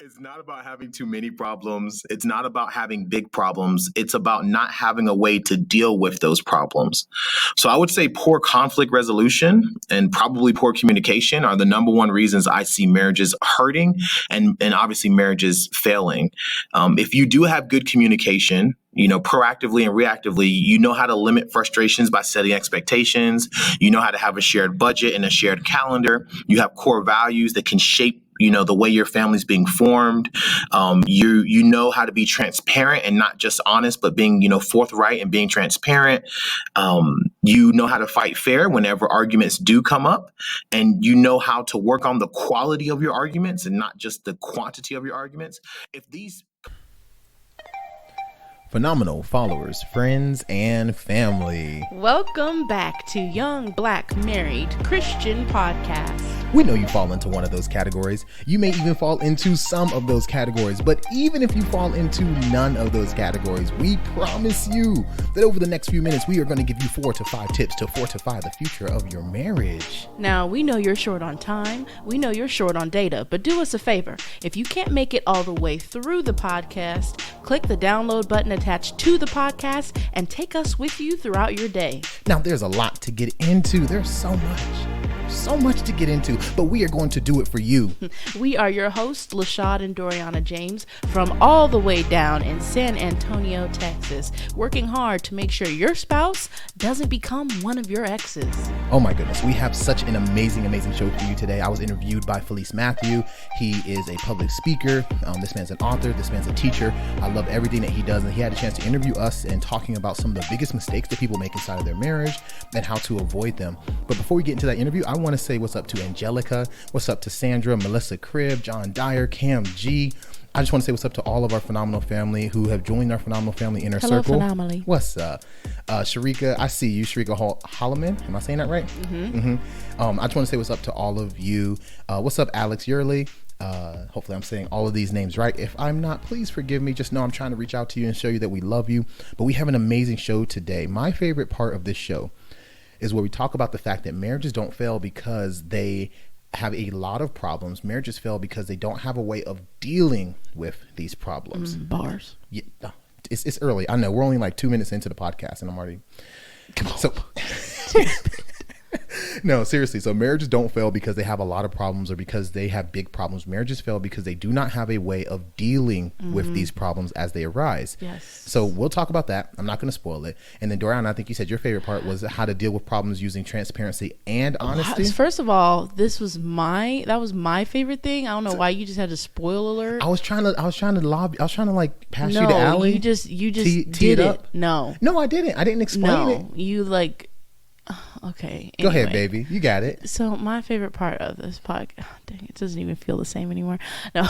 It's not about having too many problems. It's not about having big problems. It's about not having a way to deal with those problems. So I would say poor conflict resolution and probably poor communication are the number one reasons I see marriages hurting and obviously marriages failing. If you do have good communication, proactively and reactively, you know how to limit frustrations by setting expectations. You know how to have a shared budget and a shared calendar. You have core values that can shape the way your family's being formed. You know how to be transparent and not just honest, but being, forthright and being transparent. You know how to fight fair whenever arguments do come up, and you know how to work on the quality of your arguments and not just the quantity of your arguments. If these phenomenal followers, friends, and family. Welcome back to Young Black Married Christian Podcast. We know you fall into one of those categories. You may even fall into some of those categories, but even if you fall into none of those categories, we promise you that over the next few minutes, we are going to give you 4 to 5 tips to fortify the future of your marriage. Now, we know you're short on time. We know you're short on data, but do us a favor. If you can't make it all the way through the podcast, click the download button attached to the podcast and take us with you throughout your day. Now, there's a lot to get into. There's so much to get into, but we are going to do it for you. We are your hosts, Lashad and Doriana James, from all the way down in San Antonio, Texas, working hard to make sure your spouse doesn't become one of your exes. Oh my goodness, we have such an amazing show for you today. I was interviewed by Felice Mattheui. He is a public speaker. This man's an author. This man's a teacher. I love everything that he does, and he had a chance to interview us and talking about some of the biggest mistakes that people make inside of their marriage and how to avoid them. But before we get into that interview, I want to say what's up to Angelica, what's up to Sandra, Melissa Cribb, John Dyer, Cam G. I just want to say what's up to all of our phenomenal family who have joined our phenomenal family inner circle. Hello, phenomenally. What's up? Sharika, I see you. Sharika Holloman. Am I saying that right? Mm-hmm. I just want to say what's up to all of you. What's up, Alex Yurley? Hopefully I'm saying all of these names right. If I'm not, please forgive me. Just know I'm trying to reach out to you and show you that we love you. But we have an amazing show today. My favorite part of this show is where we talk about the fact that marriages don't fail because they have a lot of problems. Marriages fail because they don't have a way of dealing with these problems. Bars. Yeah, it's early. I know we're only like 2 minutes into the podcast and I'm already. Come on. So, no, seriously. So marriages don't fail because they have a lot of problems or because they have big problems. Marriages fail because they do not have a way of dealing with these problems as they arise. Yes. So we'll talk about that. I'm not going to spoil it. And then Dorian, I think you said your favorite part was how to deal with problems using transparency and honesty. First of all, that was my favorite thing. I don't know why you just had to spoil alert. I was trying to like pass you the alley. You just tee did it it. up. No, I didn't. I didn't explain it. You like. Okay. Go anyway. ahead, baby. You got it. So my favorite part of this podcast, dang, it doesn't even feel the same anymore. No,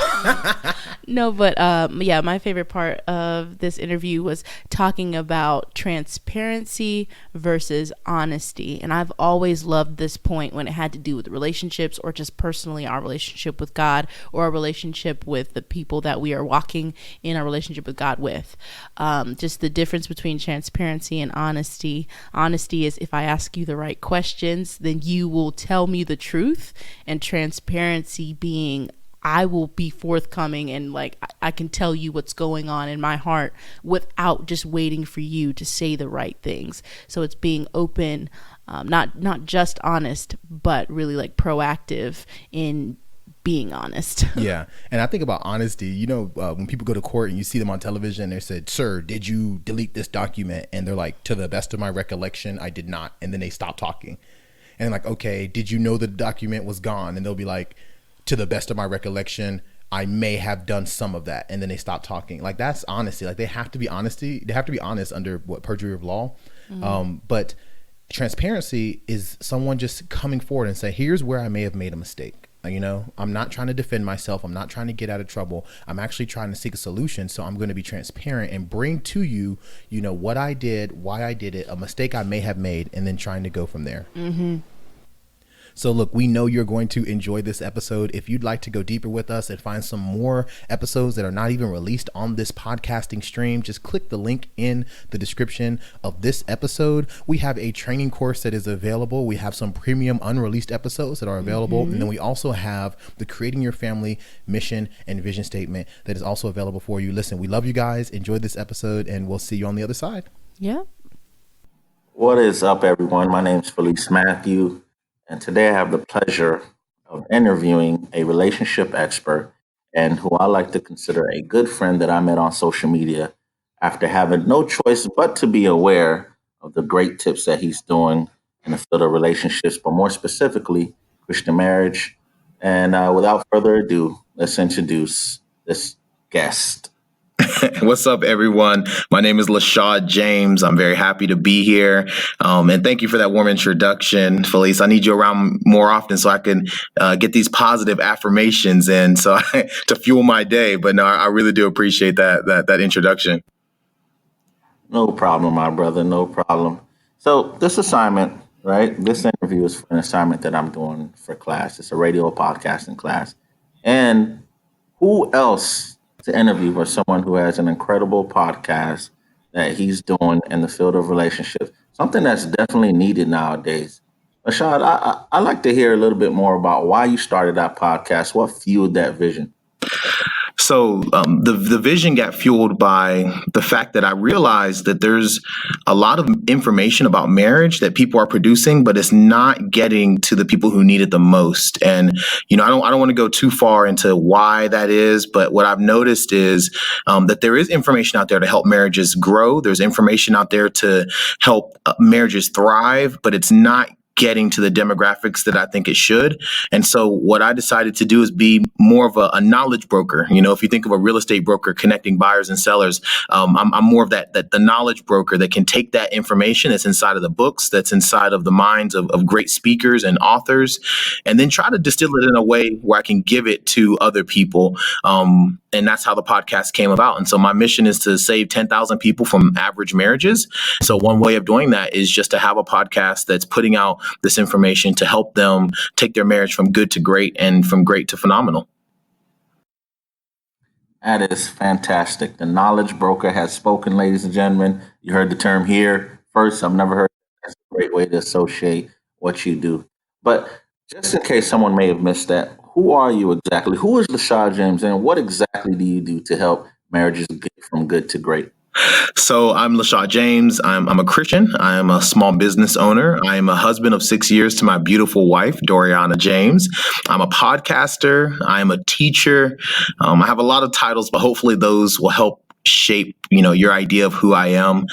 no, but yeah, my favorite part of this interview was talking about transparency versus honesty. And I've always loved this point when it had to do with relationships or just personally our relationship with God or our relationship with the people that we are walking in our relationship with God with. Just the difference between transparency and honesty. Honesty is if I ask you the right questions, then you will tell me the truth, and transparency being I will be forthcoming and like I can tell you what's going on in my heart without just waiting for you to say the right things. So it's being open, not just honest, but really like proactive in being honest. Yeah. And I think about honesty, when people go to court and you see them on television, they said, "Sir, did you delete this document?" And they're like, "To the best of my recollection, I did not." And then they stop talking. And like, "Okay, did you know the document was gone?" And they'll be like, "To the best of my recollection, I may have done some of that." And then they stop talking. Like that's honesty. Like they have to be honest under perjury of law. But transparency is someone just coming forward and say, "Here's where I may have made a mistake." I'm not trying to defend myself. I'm not trying to get out of trouble. I'm actually trying to seek a solution. So I'm going to be transparent and bring to you, what I did, why I did it, a mistake I may have made, and then trying to go from there. So look, we know you're going to enjoy this episode. If you'd like to go deeper with us and find some more episodes that are not even released on this podcasting stream, just click the link in the description of this episode. We have a training course that is available. We have some premium unreleased episodes that are available. And then we also have the Creating Your Family mission and vision statement that is also available for you. Listen, we love you guys. Enjoy this episode, and we'll see you on the other side. Yeah. What is up, everyone? My name is Felice Mattheui, and today I have the pleasure of interviewing a relationship expert and who I like to consider a good friend that I met on social media after having no choice but to be aware of the great tips that he's doing in the field of relationships, but more specifically, Christian marriage. And without further ado, let's introduce this guest. What's up, everyone? My name is LaShawn James. I'm very happy to be here. And thank you for that warm introduction, Felice. I need you around more often so I can get these positive affirmations in to fuel my day. But no, I really do appreciate that introduction. No problem, my brother. No problem. So this assignment, right? This interview is for an assignment that I'm doing for class. It's a radio podcasting class. And who else to interview for someone who has an incredible podcast that he's doing in the field of relationships, something that's definitely needed nowadays. Rashad, I'd like to hear a little bit more about why you started that podcast. What fueled that vision? So the vision got fueled by the fact that I realized that there's a lot of information about marriage that people are producing, but it's not getting to the people who need it the most. And I don't want to go too far into why that is, but what I've noticed is that there is information out there to help marriages grow. There's information out there to help marriages thrive, but it's not getting to the demographics that I think it should. And so what I decided to do is be more of a knowledge broker. If you think of a real estate broker connecting buyers and sellers, I'm more of that the knowledge broker that can take that information that's inside of the books, that's inside of the minds of great speakers and authors, and then try to distill it in a way where I can give it to other people. And that's how the podcast came about. And so my mission is to save 10,000 people from average marriages. So one way of doing that is just to have a podcast that's putting out this information to help them take their marriage from good to great and from great to phenomenal. That is fantastic. The knowledge broker has spoken, ladies and gentlemen. You heard the term here first. I've never heard. That's a great way to associate what you do. But just in case someone may have missed that, who are you exactly? Who is LaShawn James, and what exactly do you do to help marriages get from good to great? So I'm LaShawn James. I'm a Christian. I am a small business owner. I am a husband of 6 years to my beautiful wife, Doriana James. I'm a podcaster. I am a teacher. I have a lot of titles, but hopefully those will help shape, your idea of who I am.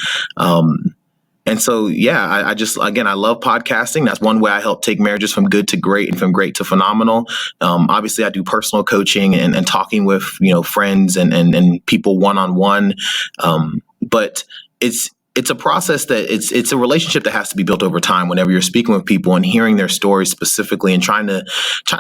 And so, I love podcasting. That's one way I help take marriages from good to great and from great to phenomenal. Obviously, I do personal coaching and talking with, friends and people one-on-one. But it's a process that it's a relationship that has to be built over time whenever you're speaking with people and hearing their stories specifically and trying to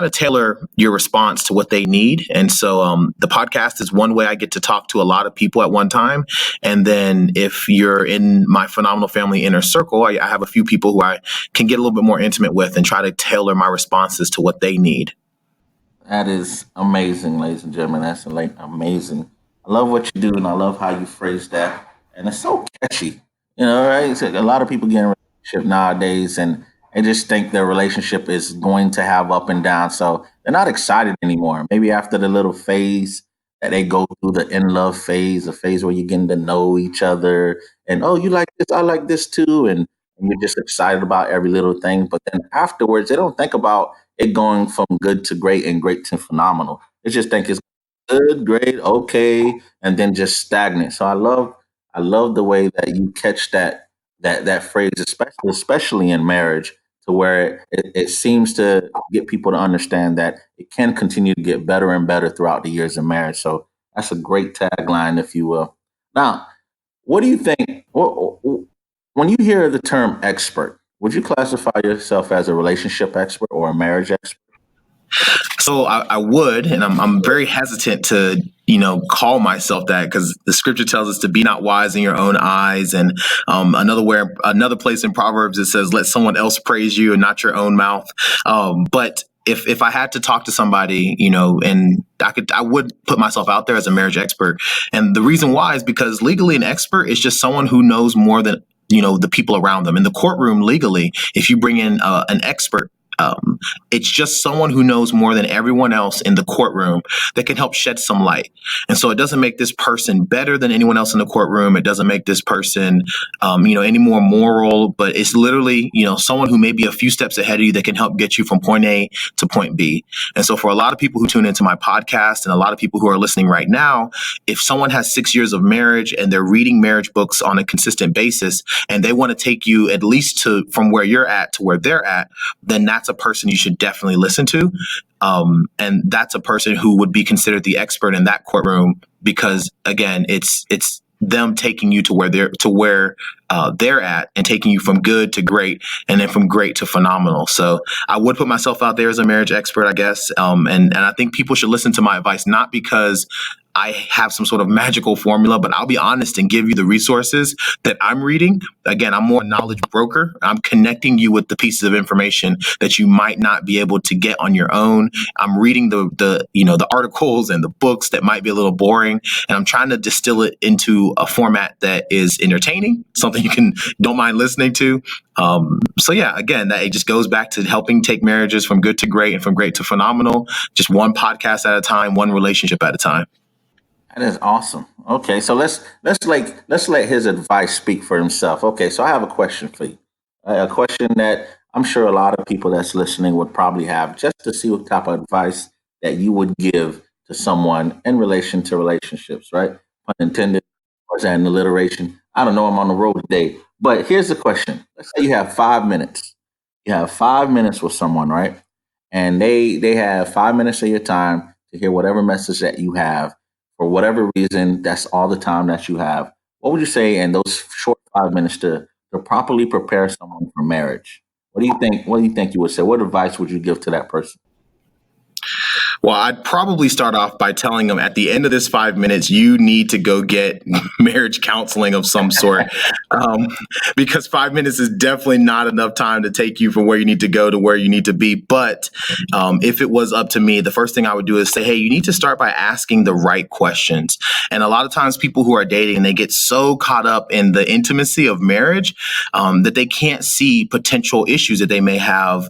tailor your response to what they need. And so the podcast is one way I get to talk to a lot of people at one time. And then if you're in my Phenomenal Family inner circle, I have a few people who I can get a little bit more intimate with and try to tailor my responses to what they need. That is amazing, ladies and gentlemen. That's amazing. I love what you do, and I love how you phrase that. And it's so catchy, right? So a lot of people get in a relationship nowadays and they just think their relationship is going to have up and down. So they're not excited anymore. Maybe after the little phase that they go through, the in love phase, the phase where you're getting to know each other and, oh, you like this, I like this too. And you're just excited about every little thing. But then afterwards, they don't think about it going from good to great and great to phenomenal. They just think it's good, great, okay, and then just stagnant. So I love the way that you catch that phrase, especially in marriage, to where it seems to get people to understand that it can continue to get better and better throughout the years of marriage. So that's a great tagline, if you will. Now, what do you think? When you hear the term expert, would you classify yourself as a relationship expert or a marriage expert? So I would, and I'm very hesitant to call myself that, because the scripture tells us to be not wise in your own eyes. And another place in Proverbs, it says, let someone else praise you and not your own mouth. But if I had to talk to somebody, and I would put myself out there as a marriage expert. And the reason why is because legally an expert is just someone who knows more than, the people around them. In the courtroom, legally, if you bring in an expert, it's just someone who knows more than everyone else in the courtroom that can help shed some light. And so it doesn't make this person better than anyone else in the courtroom. It doesn't make this person, any more moral, but it's literally, someone who may be a few steps ahead of you that can help get you from point A to point B. And so for a lot of people who tune into my podcast and a lot of people who are listening right now, if someone has 6 years of marriage and they're reading marriage books on a consistent basis and they want to take you at least from where you're at to where they're at, then that's a person you should definitely listen to. And that's a person who would be considered the expert in that courtroom, because again, it's them taking you to where they're at and taking you from good to great and then from great to phenomenal. So I would put myself out there as a marriage expert, I guess. And I think people should listen to my advice, not because I have some sort of magical formula, but I'll be honest and give you the resources that I'm reading. Again, I'm more a knowledge broker. I'm connecting you with the pieces of information that you might not be able to get on your own. I'm reading the articles and the books that might be a little boring, and I'm trying to distill it into a format that is entertaining, something you don't mind listening to. So yeah, again, that it just goes back to helping take marriages from good to great and from great to phenomenal, just one podcast at a time, one relationship at a time. That is awesome. Okay, so let's let his advice speak for himself. Okay, so I have a question for you. A question that I'm sure a lot of people that's listening would probably have, just to see what type of advice that you would give to someone in relation to relationships, right? Pun intended, or is that an alliteration? I don't know. I'm on the road today. But here's the question. Let's say you have 5 minutes. You have 5 minutes with someone, right? And they have 5 minutes of your time to hear whatever message that you have. For whatever reason, that's all the time that you have. What would you say in those short 5 minutes to properly prepare someone for marriage? What do you think? What do you think you would say? What advice would you give to that person? Well, I'd probably start off by telling them at the end of this 5 minutes, you need to go get marriage counseling of some sort, because 5 minutes is definitely not enough time to take you from where you need to go to where you need to be. But if it was up to me, the first thing I would do is say, hey, you need to start by asking the right questions. And a lot of times people who are dating, they get so caught up in the intimacy of marriage that they can't see potential issues that they may have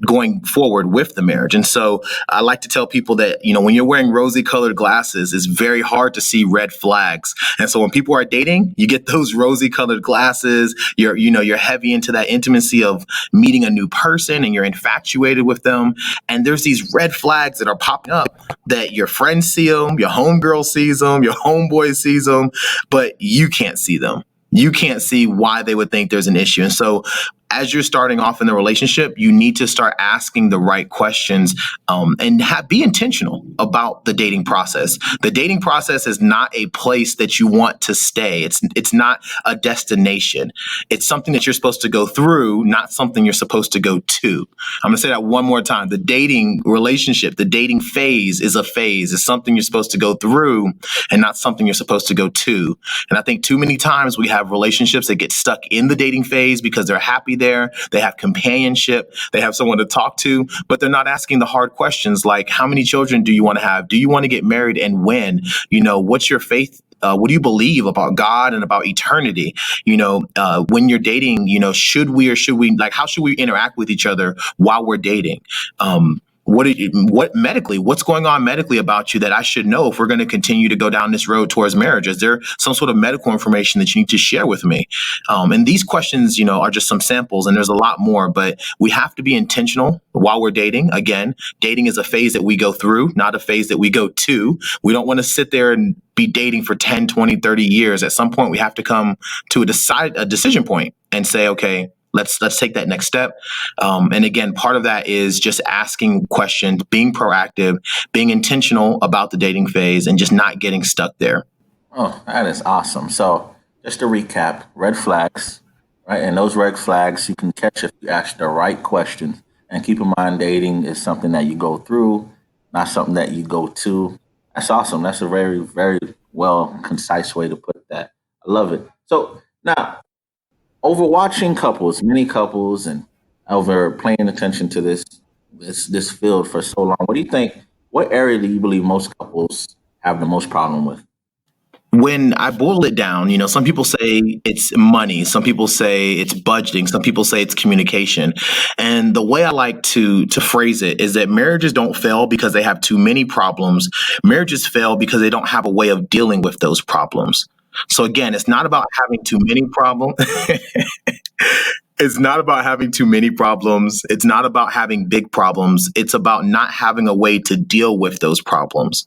going forward with the marriage. And so I like to tell people that, when you're wearing rosy colored glasses, it's very hard to see red flags. And so when people are dating, you get those rosy colored glasses, you're heavy into that intimacy of meeting a new person and you're infatuated with them. And there's these red flags that are popping up that your friends see them, your homegirl sees them, your homeboy sees them, but you can't see them. You can't see why they would think there's an issue. And so as you're starting off in the relationship, you need to start asking the right questions and be intentional about the dating process. The dating process is not a place that you want to stay. It's not a destination. It's something that you're supposed to go through, not something you're supposed to go to. I'm going to say that one more time. The dating relationship, the dating phase is a phase. It's something you're supposed to go through and not something you're supposed to go to. And I think too many times we have relationships that get stuck in the dating phase because they're happy there. They have companionship. They have someone to talk to, but they're not asking the hard questions like, how many children do you want to have? Do you want to get married, and when? What's your faith? What do you believe about God and about eternity? When you're dating, should we how should we interact with each other while we're dating? What's going on medically about you that I should know if we're going to continue to go down this road towards marriage? Is there some sort of medical information that you need to share with me? And these questions, are just some samples, and there's a lot more, but we have to be intentional while we're dating. Again, dating is a phase that we go through, not a phase that we go to. We don't want to sit there and be dating for 10, 20, 30 years. At some point, we have to come to a decision point and say, okay, let's take that next step. And again, part of that is just asking questions, being proactive, being intentional about the dating phase, and just not getting stuck there. Oh, that is awesome. So just to recap, red flags, right? And those red flags you can catch if you ask the right questions. And keep in mind, dating is something that you go through, not something that you go to. That's awesome. That's a very, very well concise way to put that. I love it. So now, over watching couples, many couples, and over paying attention to this field for so long, what do you think? What area do you believe most couples have the most problem with? When I boil it down, some people say it's money, some people say it's budgeting, some people say it's communication. And the way I like to phrase it is that marriages don't fail because they have too many problems. Marriages fail because they don't have a way of dealing with those problems. So again, it's not about having too many problems. It's not about having too many problems. It's not about having big problems. It's about not having a way to deal with those problems.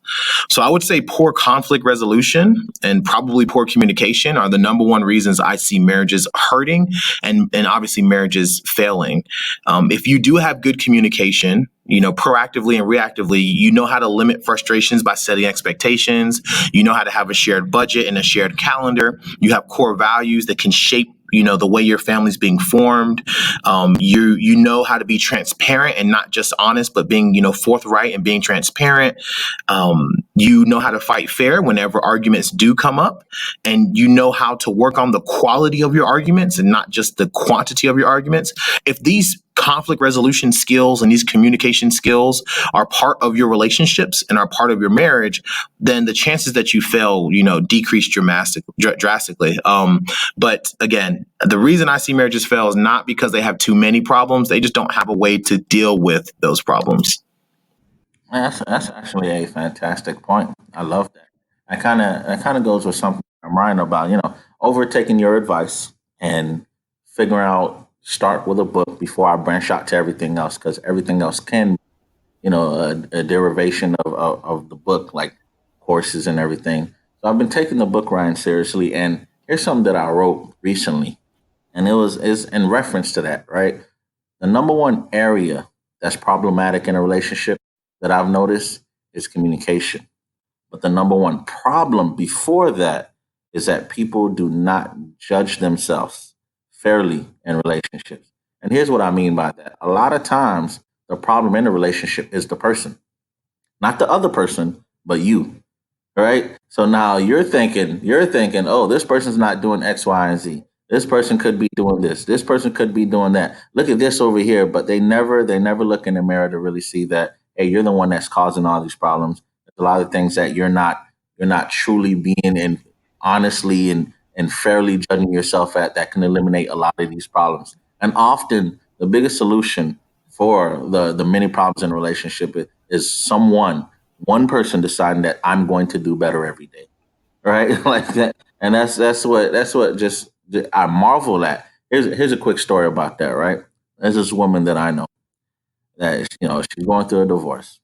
So I would say poor conflict resolution and probably poor communication are the number one reasons I see marriages hurting and obviously marriages failing. If you do have good communication, proactively and reactively, you know how to limit frustrations by setting expectations. You know how to have a shared budget and a shared calendar. You have core values that can shape the way your family's being formed. You know how to be transparent and not just honest, but being forthright and being transparent. You know how to fight fair whenever arguments do come up, and you know how to work on the quality of your arguments and not just the quantity of your arguments. If these conflict resolution skills and these communication skills are part of your relationships and are part of your marriage, then the chances that you fail, decrease drastically. But again, the reason I see marriages fail is not because they have too many problems. They just don't have a way to deal with those problems. That's actually a fantastic point. I love that. That kind of goes with something I'm writing about. Overtaking your advice and figuring out start with a book before I branch out to everything else, because everything else can a derivation of the book, like courses and everything. So I've been taking the book writing seriously, and here's something that I wrote recently, and is in reference to that. Right, the number one area that's problematic in a relationship that I've noticed is communication. But the number one problem before that is that people do not judge themselves fairly in relationships. And here's what I mean by that. A lot of times, the problem in a relationship is the person, not the other person, but you. Right? So now you're thinking, oh, this person's not doing X, Y, and Z. This person could be doing this. This person could be doing that. Look at this over here, but they never look in the mirror to really see that, hey, you're the one that's causing all these problems. There's a lot of things that you're not truly being and honestly and fairly judging yourself at that can eliminate a lot of these problems. And often the biggest solution for the many problems in a relationship is one person deciding that I'm going to do better every day, right? Like that, and that's what just I marvel at. Here's a quick story about that, right? There's this woman that I know that she's going through a divorce.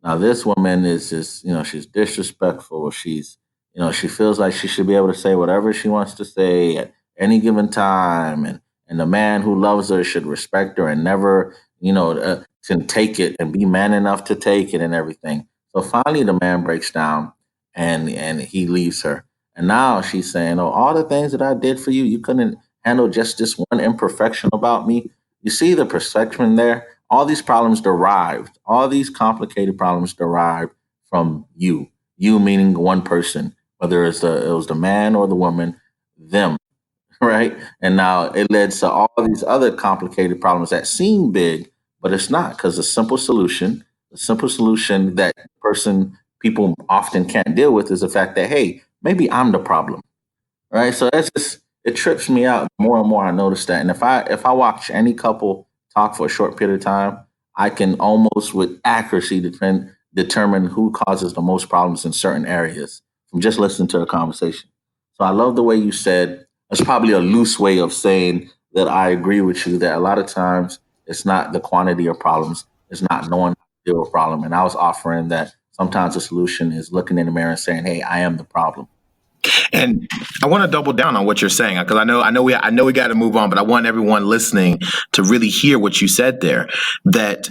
Now this woman is just she's disrespectful. She feels like she should be able to say whatever she wants to say at any given time, and the man who loves her should respect her and never can take it and be man enough to take it and everything. So finally, the man breaks down and he leaves her. And now she's saying, "Oh, all the things that I did for you, you couldn't handle just this one imperfection about me." You see the perception there? All these problems derived, all these complicated problems derived from you. You meaning one person, whether it was the man or the woman, them, right? And now it led to all these other complicated problems that seem big, but it's not, because the simple solution that people often can't deal with is the fact that, hey, maybe I'm the problem, right? So that's just it trips me out more and more. I notice that, and if I watch any couple talk for a short period of time, I can almost with accuracy determine who causes the most problems in certain areas from just listening to a conversation. So I love the way you said. That's probably a loose way of saying that I agree with you that a lot of times it's not the quantity of problems, it's not knowing how to deal with problem. And I was offering that sometimes the solution is looking in the mirror and saying, "Hey, I am the problem." And I want to double down on what you're saying, because I know we got to move on, but I want everyone listening to really hear what you said there. That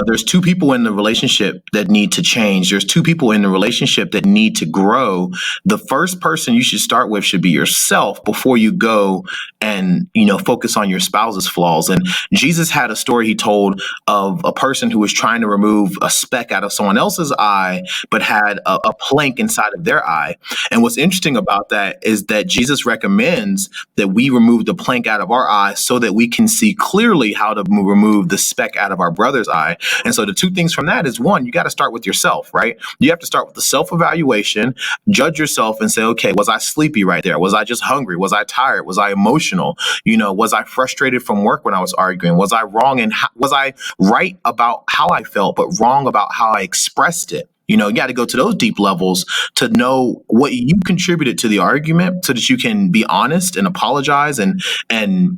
there's two people in the relationship that need to change. There's two people in the relationship that need to grow. The first person you should start with should be yourself before you go and focus on your spouse's flaws. And Jesus had a story he told of a person who was trying to remove a speck out of someone else's eye, but had a plank inside of their eye. And what's interesting about that is that Jesus recommends that we remove the plank out of our eye so that we can see clearly how to remove the speck out of our brother's eye. And so the two things from that is, one, you got to start with yourself, right? You have to start with the self-evaluation, judge yourself and say, okay, was I sleepy right there? Was I just hungry? Was I tired? Was I emotional? Was I frustrated from work when I was arguing? Was I wrong? And was I right about how I felt, but wrong about how I expressed it? You got to go to those deep levels to know what you contributed to the argument so that you can be honest and apologize and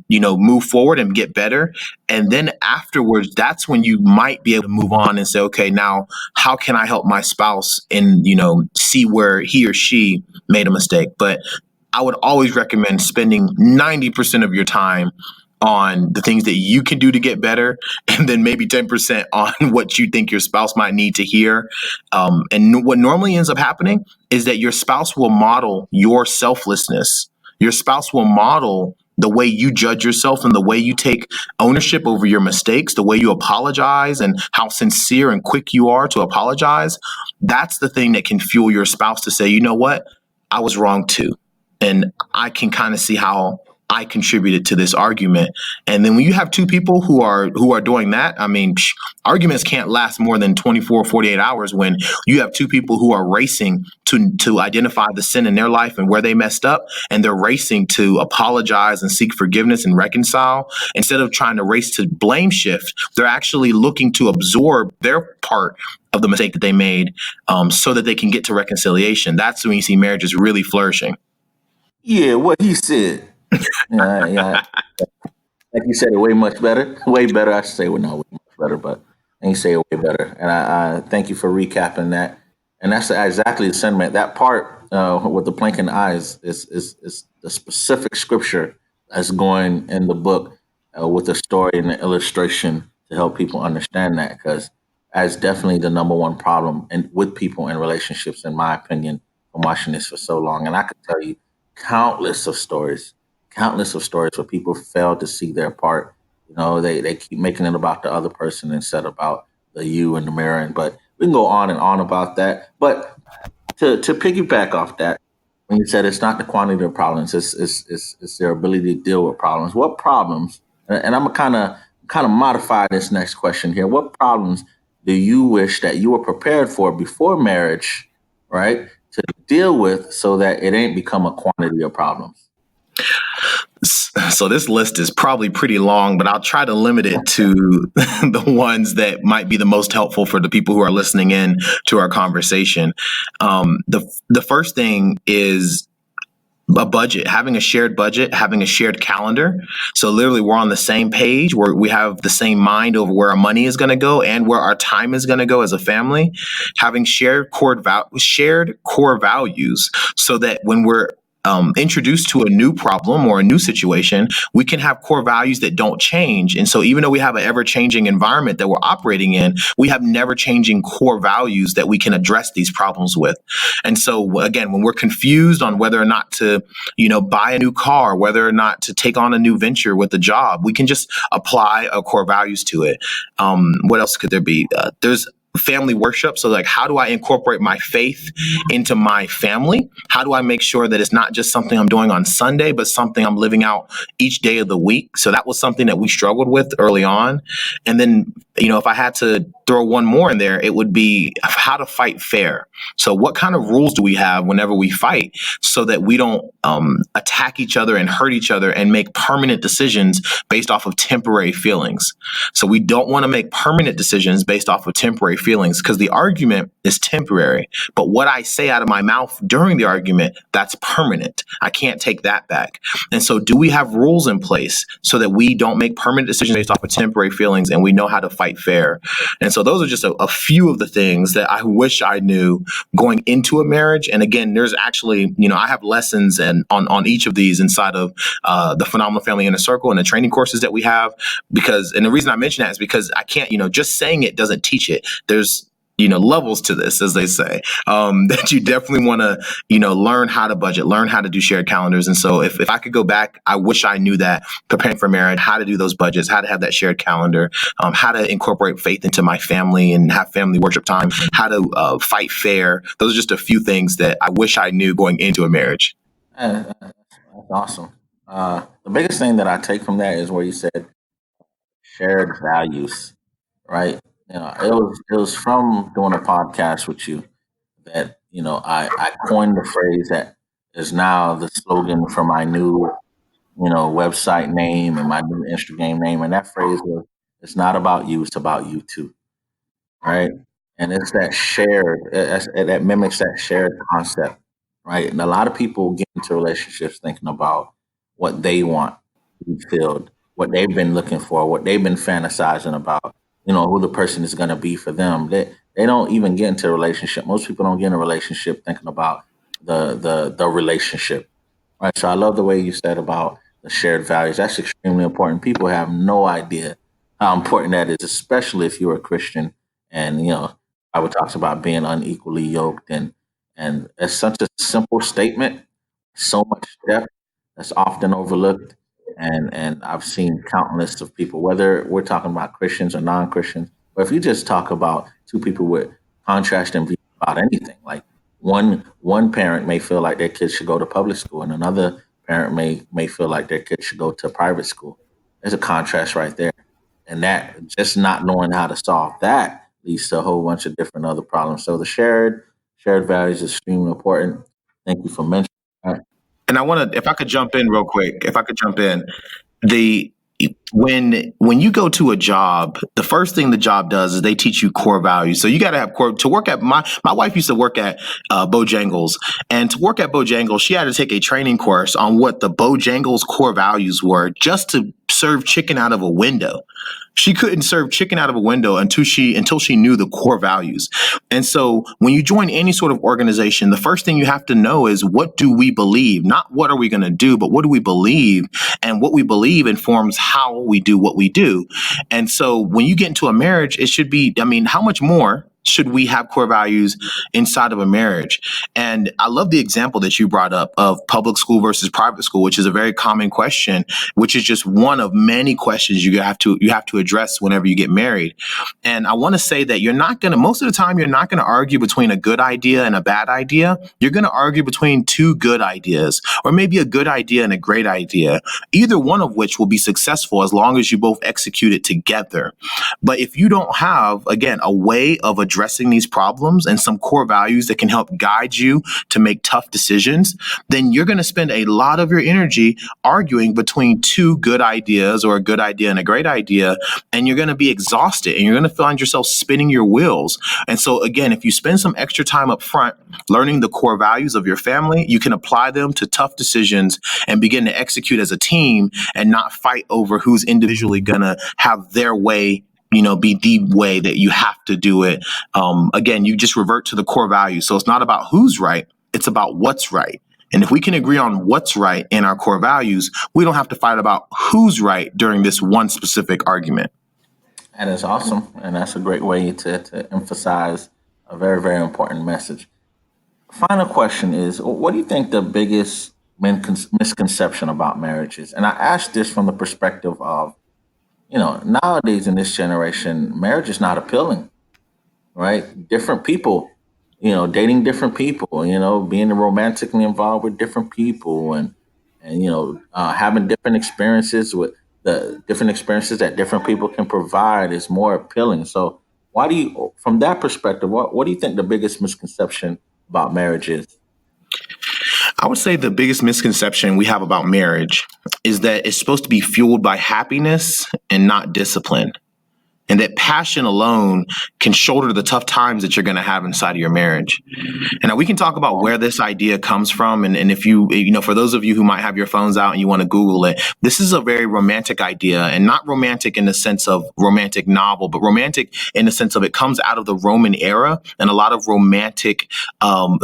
move forward and get better. And then afterwards, that's when you might be able to move on and say, okay, now how can I help my spouse and, see where he or she made a mistake? But I would always recommend spending 90% of your time on the things that you can do to get better, and then maybe 10% on what you think your spouse might need to hear. And what normally ends up happening is that your spouse will model your selflessness. Your spouse will model the way you judge yourself and the way you take ownership over your mistakes, the way you apologize and how sincere and quick you are to apologize. That's the thing that can fuel your spouse to say, you know what, I was wrong too. And I can kind of see how I contributed to this argument. And then when you have two people who are doing that, arguments can't last more than 24, 48 hours when you have two people who are racing to identify the sin in their life and where they messed up. And they're racing to apologize and seek forgiveness and reconcile. Instead of trying to race to blame shift, they're actually looking to absorb their part of the mistake that they made so that they can get to reconciliation. That's when you see marriages really flourishing. Yeah, what he said. Yeah. Like you said it way much better. Way better. I should say, well, not way much better, but he say it way better. And I thank you for recapping that. And that's exactly the sentiment. That part with the plank in the eyes is the specific scripture that's going in the book with the story and the illustration to help people understand that, because that's definitely the number one problem with people in relationships, in my opinion, from watching this for so long. And I could tell you countless of stories where people fail to see their part. They keep making it about the other person instead about the you in the mirror. But we can go on and on about that. But to piggyback off that, when you said it's not the quantity of problems, it's their ability to deal with problems. What problems? And I'm gonna kind of modify this next question here. What problems do you wish that you were prepared for before marriage, right, to deal with so that it ain't become a quantity of problems? So this list is probably pretty long, but I'll try to limit it to the ones that might be the most helpful for the people who are listening in to our conversation. The first thing is a budget, having a shared budget, having a shared calendar. So literally we're on the same page, where we have the same mind over where our money is going to go and where our time is going to go as a family. Having shared core values so that when we're introduced to a new problem or a new situation, we can have core values that don't change. And so even though we have an ever-changing environment that we're operating in, we have never-changing core values that we can address these problems with. And so again, when we're confused on whether or not to, buy a new car, whether or not to take on a new venture with a job, we can just apply our core values to it. What else could there be? There's family worship. So how do I incorporate my faith into my family? How do I make sure that it's not just something I'm doing on Sunday, but something I'm living out each day of the week? So that was something that we struggled with early on. And then, if I had to throw one more in there, it would be how to fight fair. So what kind of rules do we have whenever we fight so that we don't attack each other and hurt each other and make permanent decisions based off of temporary feelings? So we don't want to make permanent decisions based off of temporary feelings, because the argument is temporary. But what I say out of my mouth during the argument, that's permanent. I can't take that back. And so do we have rules in place so that we don't make permanent decisions based off of temporary feelings, and we know how to fight fight fair. And so those are just a few of the things that I wish I knew going into a marriage. And again, there's actually, I have lessons and on each of these inside of the Phenomenal Family Inner Circle and the training courses that we have. And the reason I mention that is because I can't, just saying it doesn't teach it. There's levels to this, as they say, that you definitely want to, learn how to budget, learn how to do shared calendars. And so if I could go back, I wish I knew that preparing for marriage, how to do those budgets, how to have that shared calendar, how to incorporate faith into my family and have family worship time, how to fight fair. Those are just a few things that I wish I knew going into a marriage. That's awesome. The biggest thing that I take from that is where you said shared values, right? It was from doing a podcast with you that I coined the phrase that is now the slogan for my new website name and my new Instagram name, and that phrase was, "It's not about you, it's about you too." Right? And it's that shared that mimics that shared concept, right? And a lot of people get into relationships thinking about what they want to be filled, what they've been looking for, what they've been fantasizing about, who the person is going to be for them. They don't even get into a relationship. Most people don't get in a relationship thinking about the relationship, right? So I love the way you said about the shared values. That's extremely important. People have no idea how important that is, especially if you're a Christian. And Bible talks about being unequally yoked, and it's such a simple statement, so much depth that's often overlooked. And I've seen countless of people, whether we're talking about Christians or non-Christians, or if you just talk about two people with contrasting views about anything, like one parent may feel like their kids should go to public school, and another parent may feel like their kids should go to private school. There's a contrast right there, and that just not knowing how to solve that leads to a whole bunch of different other problems. So the shared values is extremely important. Thank you for mentioning that. And I want to, if I could jump in real quick, the when you go to a job, the first thing the job does is they teach you core values. So you got to have core to work at. My wife used to work at Bojangles, and to work at Bojangles, she had to take a training course on what the Bojangles core values were, just to serve chicken out of a window. She couldn't serve chicken out of a window until she knew the core values. And so when you join any sort of organization, the first thing you have to know is, what do we believe? Not what are we going to do, but what do we believe? And what we believe informs how we do what we do. And so when you get into a marriage, it should be, how much more should we have core values inside of a marriage? And I love the example that you brought up of public school versus private school, which is a very common question, which is just one of many questions you have to address whenever you get married. And I want to say that most of the time, you're not going to argue between a good idea and a bad idea. You're going to argue between two good ideas, or maybe a good idea and a great idea, either one of which will be successful as long as you both execute it together. But if you don't have, again, a way of addressing these problems and some core values that can help guide you to make tough decisions, then you're going to spend a lot of your energy arguing between two good ideas, or a good idea and a great idea, and you're going to be exhausted, and you're going to find yourself spinning your wheels. And so again, if you spend some extra time up front learning the core values of your family, you can apply them to tough decisions and begin to execute as a team, and not fight over who's individually going to have their way, be the way that you have to do it. Again, you just revert to the core values. So it's not about who's right, it's about what's right. And if we can agree on what's right in our core values, we don't have to fight about who's right during this one specific argument. That is awesome. And that's a great way to emphasize a very, very important message. Final question is, what do you think the biggest misconception about marriage is? And I ask this from the perspective of, nowadays in this generation, marriage is not appealing, right? Different people, dating different people, being romantically involved with different people, and having different experiences with the different experiences that different people can provide is more appealing. So from that perspective, what do you think the biggest misconception about marriage is? I would say the biggest misconception we have about marriage is that it's supposed to be fueled by happiness and not discipline. and that passion alone can shoulder the tough times that you're going to have inside of your marriage. And now we can talk about where this idea comes from. And if you know, for those of you who might have your phones out and you want to Google it, this is a very romantic idea, and not romantic in the sense of romantic novel, but romantic in the sense of it comes out of the Roman era, and a lot of romantic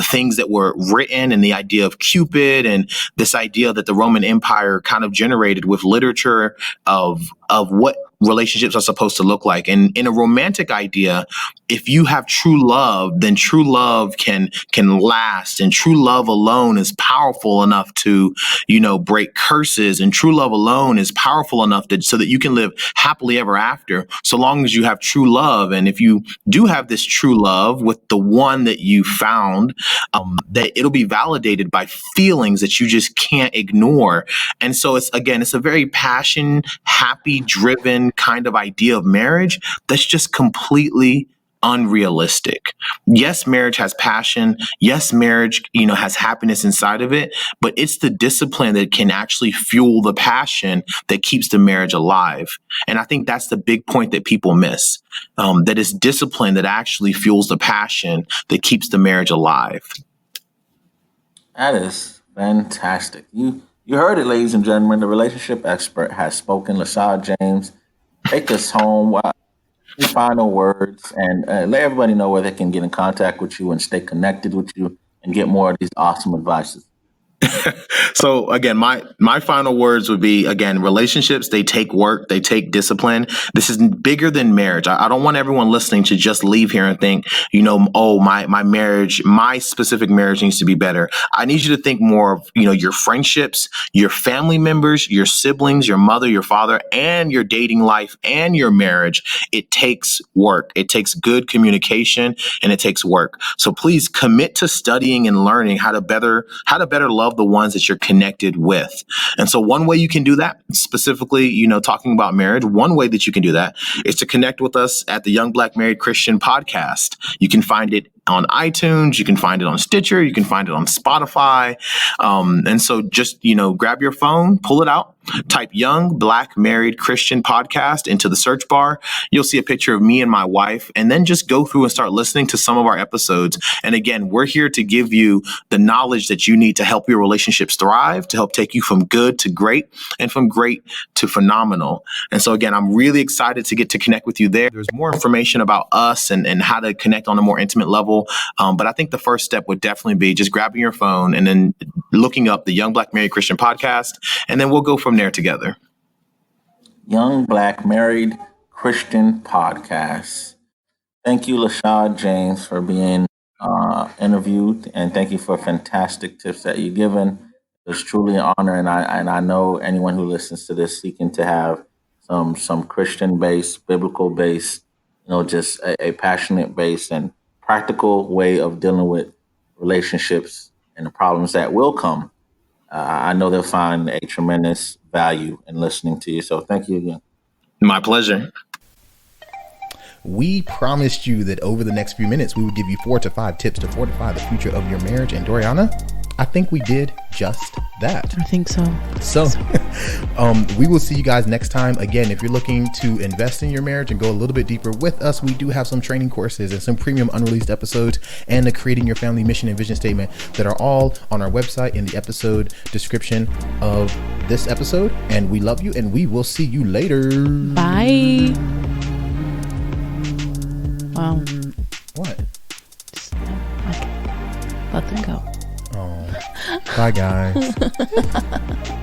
things that were written, and the idea of Cupid, and this idea that the Roman Empire kind of generated with literature of what relationships are supposed to look like. And in a romantic idea, if you have true love, then true love can last, and true love alone is powerful enough to, break curses, and true love alone is powerful enough so that you can live happily ever after, so long as you have true love. And if you do have this true love with the one that you found, that it'll be validated by feelings that you just can't ignore. And so it's a very passion, happy, driven kind of idea of marriage that's just completely unrealistic. Yes, marriage has passion. Yes, marriage, has happiness inside of it, but it's the discipline that can actually fuel the passion that keeps the marriage alive. And I think that's the big point that people miss, that it's discipline that actually fuels the passion that keeps the marriage alive. That is fantastic. You heard it, ladies and gentlemen. The relationship expert has spoken. LaShawn James, take us home. Any final words, and let everybody know where they can get in contact with you and stay connected with you and get more of these awesome advices. So again, my final words would be, relationships, they take work, they take discipline. This is bigger than marriage. I don't want everyone listening to just leave here and think, my marriage, my specific marriage needs to be better. I need you to think more of, your friendships, your family members, your siblings, your mother, your father, and your dating life and your marriage. It takes work. It takes good communication, and it takes work. So please commit to studying and learning how to better love the ones that you're connected with. And so one way you can do that, specifically, talking about marriage, one way that you can do that is to connect with us at the Young Black Married Christian podcast. You can find it on iTunes, you can find it on Stitcher, you can find it on Spotify. And so just, grab your phone, pull it out, type Young Black Married Christian podcast into the search bar. You'll see a picture of me and my wife, and then just go through and start listening to some of our episodes. And again, we're here to give you the knowledge that you need to help your relationships thrive, to help take you from good to great, and from great to phenomenal. And so again, I'm really excited to get to connect with you there. There's more information about us and how to connect on a more intimate level. But I think the first step would definitely be just grabbing your phone and then looking up the Young Black Married Christian podcast, and then we'll go from there together. Young Black Married Christian podcast. Thank you, LaShawn James, for being interviewed, and thank you for fantastic tips that you've given. It's truly an honor, and I know anyone who listens to this seeking to have some Christian-based, biblical-based, just a passionate-based and practical way of dealing with relationships and the problems that will come. I know they'll find a tremendous value in listening to you. So thank you again. My pleasure. We promised you that over the next few minutes, we would give you 4 to 5 tips to fortify the future of your marriage. And Doriana, I think we did just that. I think so. So we will see you guys next time. Again, if you're looking to invest in your marriage and go a little bit deeper with us, we do have some training courses and some premium unreleased episodes and the Creating Your Family Mission and Vision Statement that are all on our website in the episode description of this episode. And we love you, and we will see you later. Bye. Wow. What? Just, let them go. Oh. Bye, guys.